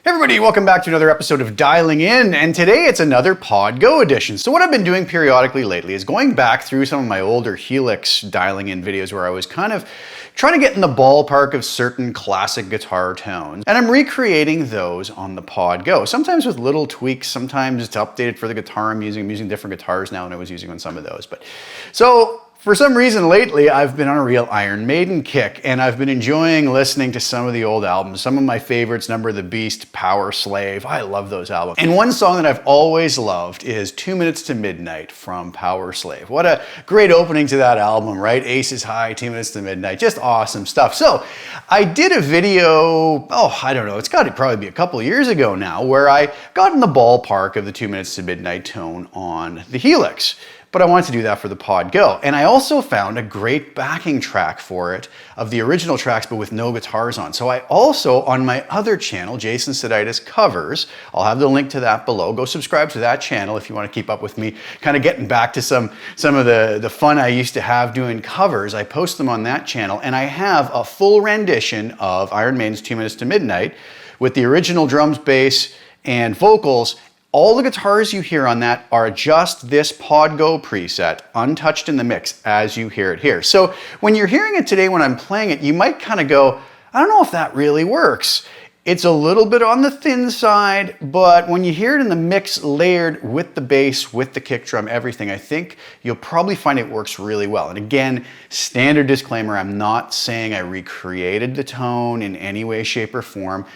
Hey everybody, welcome back to another episode of Dialing In, and today it's another Pod Go edition. So what I've been doing periodically lately is going back through some of my older Helix dialing in videos where I was kind of trying to get in the ballpark of certain classic guitar tones, and I'm recreating those on the Pod Go. Sometimes with little tweaks, sometimes it's updated for the guitar I'm using. I'm using different guitars now than I was using on some of those. So for some reason lately, I've been on a real Iron Maiden kick, and I've been enjoying listening to some of the old albums. Some of my favorites, Number of the Beast, Powerslave. I love those albums. And one song that I've always loved is 2 Minutes to Midnight from Powerslave. What a great opening to that album, right? Aces High, 2 Minutes to Midnight, just awesome stuff. So I did a video, I don't know, it's got to probably be a couple of years ago now, where I got in the ballpark of the 2 Minutes to Midnight tone on the Helix. But I wanted to do that for the Pod Go. And I also found a great backing track for it of the original tracks, but with no guitars on. So I also, on my other channel, Jason Sadites Covers, I'll have the link to that below. Go subscribe to that channel if you want to keep up with me, kind of getting back to some of the fun I used to have doing covers. I post them on that channel, and I have a full rendition of Iron Maiden's 2 Minutes to Midnight with the original drums, bass, and vocals. All the guitars you hear on that are just this Pod Go preset, untouched in the mix as you hear it here. So when you're hearing it today when I'm playing it, you might kind of go, I don't know if that really works. It's a little bit on the thin side, but when you hear it in the mix layered with the bass, with the kick drum, everything, I think you'll probably find it works really well. And again, standard disclaimer, I'm not saying I recreated the tone in any way, shape, or form.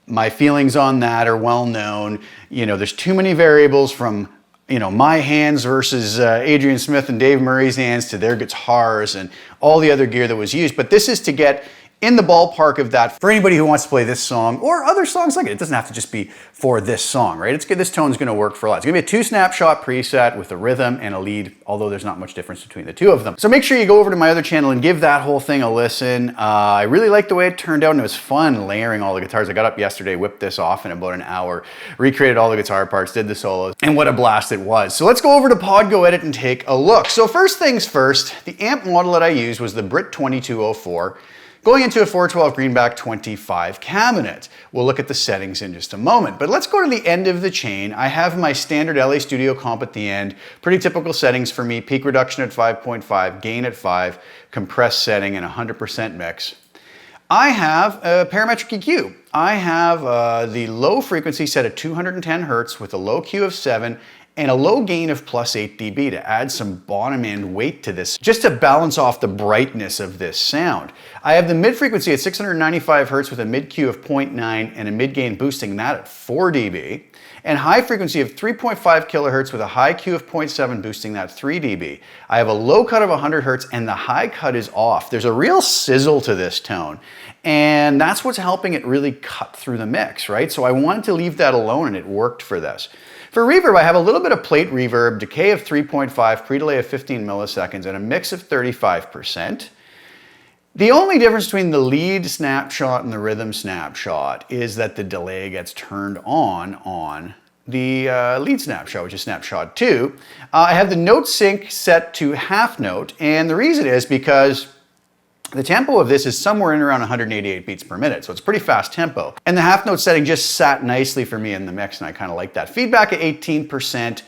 My feelings on that are well known. You know, there's too many variables from, my hands versus Adrian Smith and Dave Murray's hands to their guitars and all the other gear that was used. But this is to get in the ballpark of that for anybody who wants to play this song or other songs like it. It doesn't have to just be for this song, right? It's good. This tone's going to work for a lot. It's going to be a 2 snapshot preset with a rhythm and a lead, although there's not much difference between the two of them. So make sure you go over to my other channel and give that whole thing a listen. I really liked the way it turned out, and it was fun layering all the guitars. I got up yesterday, whipped this off in about an hour, recreated all the guitar parts, did the solos, and what a blast it was. So let's go over to Pod Go Edit and take a look. So first things first, the amp model that I used was the Brit 2204. Going into a 412 Greenback 25 cabinet. We'll look at the settings in just a moment, but let's go to the end of the chain. I have my standard LA Studio comp at the end. Pretty typical settings for me. Peak reduction at 5.5, gain at 5, compressed setting, and 100% mix. I have a parametric EQ. I have the low frequency set at 210 Hertz with a low Q of 7 and a low gain of plus 8 dB to add some bottom end weight to this, just to balance off the brightness of this sound. I have the mid frequency at 695 Hertz with a mid Q of 0.9 and a mid gain boosting that at 4 dB, and high frequency of 3.5 kilohertz with a high Q of 0.7 boosting that 3 dB. I have a low cut of 100 Hertz and the high cut is off. There's a real sizzle to this tone, and that's what's helping it really cut through the mix, right? So I wanted to leave that alone, and it worked for this. For reverb, I have a little bit of plate reverb, decay of 3.5, pre-delay of 15 milliseconds, and a mix of 35%. The only difference between the lead snapshot and the rhythm snapshot is that the delay gets turned on the lead snapshot, which is snapshot 2. I have the note sync set to half note, and the reason is because the tempo of this is somewhere in around 188 beats per minute, so it's pretty fast tempo. And the half note setting just sat nicely for me in the mix, and I kind of like that. Feedback at 18%,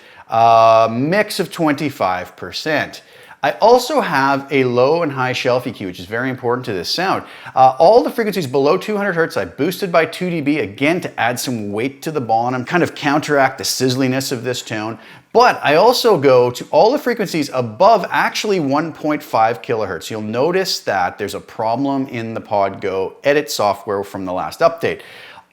mix of 25%. I also have a low and high shelf EQ, which is very important to this sound. All the frequencies below 200 Hertz, I boosted by 2 dB, again to add some weight to the bottom, kind of counteract the sizzliness of this tone. But I also go to all the frequencies above actually 1.5 kilohertz. You'll notice that there's a problem in the Pod Go Edit software from the last update.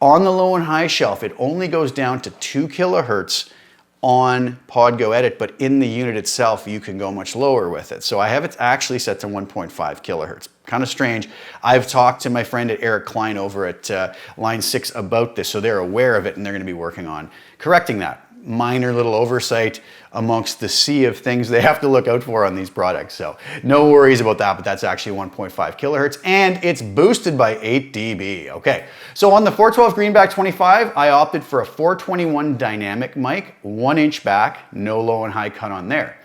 On the low and high shelf, it only goes down to 2 kilohertz on Pod Go Edit, but in the unit itself, you can go much lower with it. So I have it actually set to 1.5 kilohertz. Kind of strange. I've talked to my friend at Eric Klein over at Line 6 about this, so they're aware of it, and they're going to be working on correcting that. Minor little oversight amongst the sea of things they have to look out for on these products. So no worries about that, but that's actually 1.5 kilohertz, and it's boosted by 8 dB. Okay, so on the 412 Greenback 25, I opted for a 421 dynamic mic, 1 inch back, no low and high cut on there.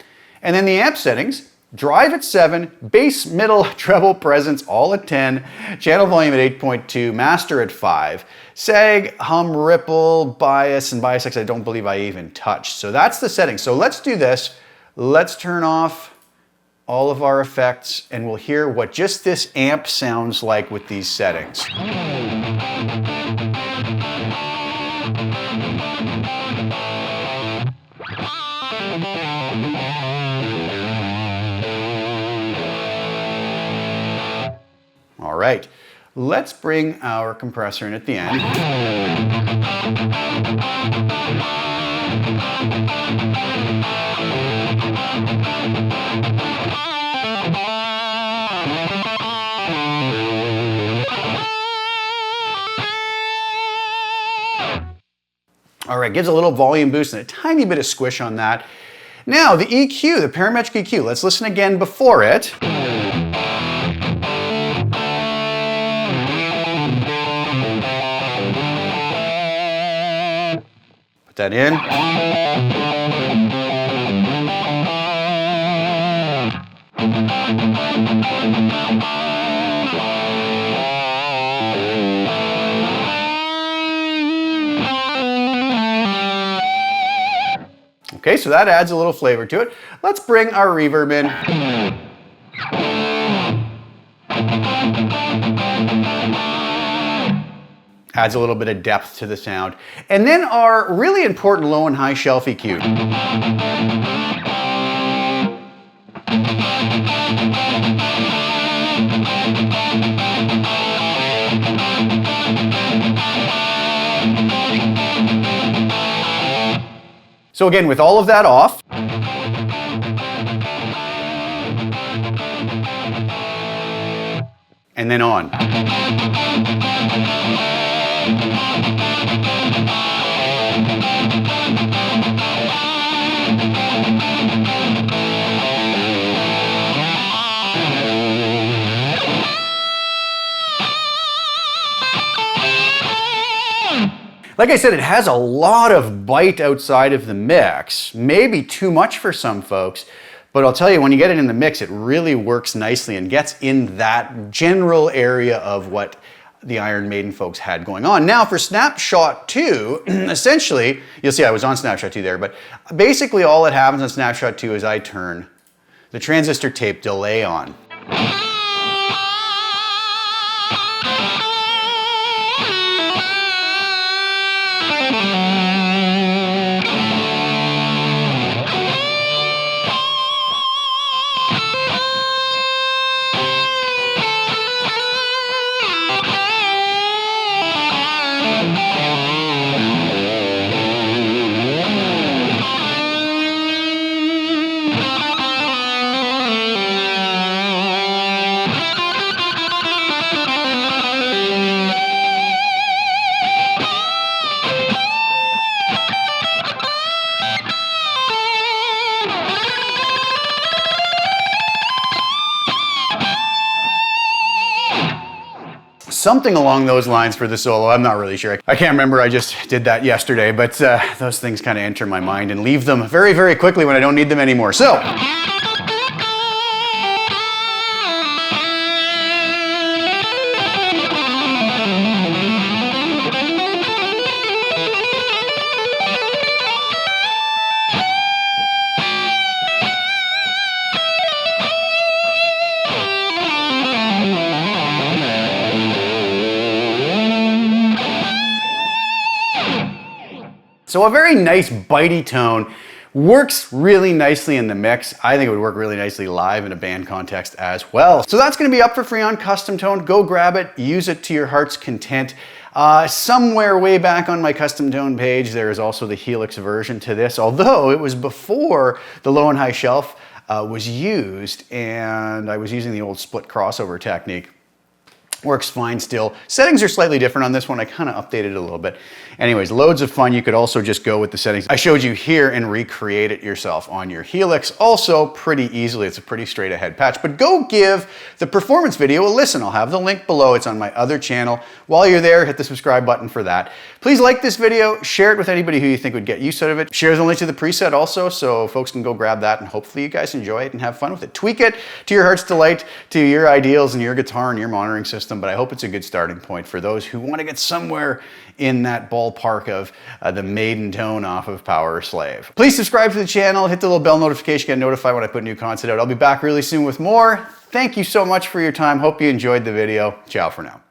And then the amp settings, drive at 7, bass, middle, treble, presence all at 10, channel volume at 8.2, master at 5, sag, hum, ripple, bias, and bias X I don't believe I even touched. So that's the setting. So let's do this. Let's turn off all of our effects and we'll hear what just this amp sounds like with these settings. All right, let's bring our compressor in at the end. All right, gives a little volume boost and a tiny bit of squish on that. Now the EQ, the parametric EQ, let's listen again before it. Put that in. Okay, so that adds a little flavor to it. Let's bring our reverb in. Adds a little bit of depth to the sound. And then our really important low and high shelf EQ. So again, with all of that off, and then on. Like I said, it has a lot of bite outside of the mix, maybe too much for some folks, but I'll tell you, when you get it in the mix, it really works nicely and gets in that general area of what the Iron Maiden folks had going on. Now for Snapshot 2, essentially, you'll see I was on Snapshot 2 there, but basically all that happens on Snapshot 2 is I turn the transistor tape delay on. Something along those lines for the solo. I'm not really sure. I can't remember. I just did that yesterday, but those things kind of enter my mind and leave them very, very quickly when I don't need them anymore. So. So a very nice bitey tone, works really nicely in the mix. I think it would work really nicely live in a band context as well. So that's gonna be up for free on CustomTone. Go grab it, use it to your heart's content. Somewhere way back on my CustomTone page, there is also the Helix version to this, although it was before the low and high shelf was used, and I was using the old split crossover technique. Works fine still. Settings are slightly different on this one. I kind of updated it a little bit. Anyways, loads of fun. You could also just go with the settings I showed you here and recreate it yourself on your Helix. Also pretty easily. It's a pretty straight ahead patch, but go give the performance video a listen. I'll have the link below. It's on my other channel. While you're there, hit the subscribe button for that. Please like this video, share it with anybody who you think would get use out of it. Share the link to the preset also so folks can go grab that, and hopefully you guys enjoy it and have fun with it. Tweak it to your heart's delight, to your ideals and your guitar and your monitoring system, but I hope it's a good starting point for those who want to get somewhere in that ballpark of the maiden tone off of Powerslave. Please subscribe to the channel, hit the little bell notification, get notified when I put new content out. I'll be back really soon with more. Thank you so much for your time. Hope you enjoyed the video. Ciao for now.